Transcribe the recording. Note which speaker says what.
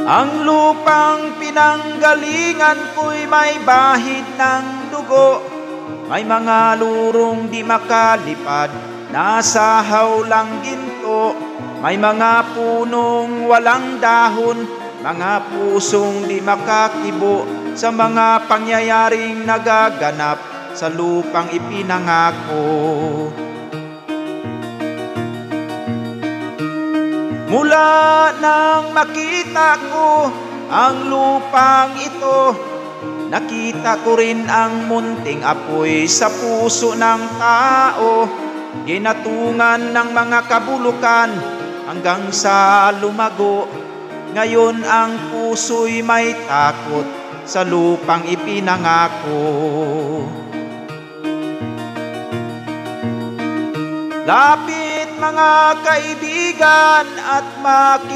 Speaker 1: Ang lupang pinanggalingan ko'y may bahid ng dugo, may mga lurong di makalipad, nasa hawlang ginto, may mga punong walang dahon, mga pusong di makakibo sa mga pangyayaring nagaganap sa lupang ipinangako. Mula nang makita ko ang lupang ito, nakita ko rin ang munting apoy sa puso ng tao, ginatungan ng mga kabulukan hanggang sa lumago. Ngayon ang puso'y may takot sa lupang ipinangako. Lapit mga kaibigan at makinig.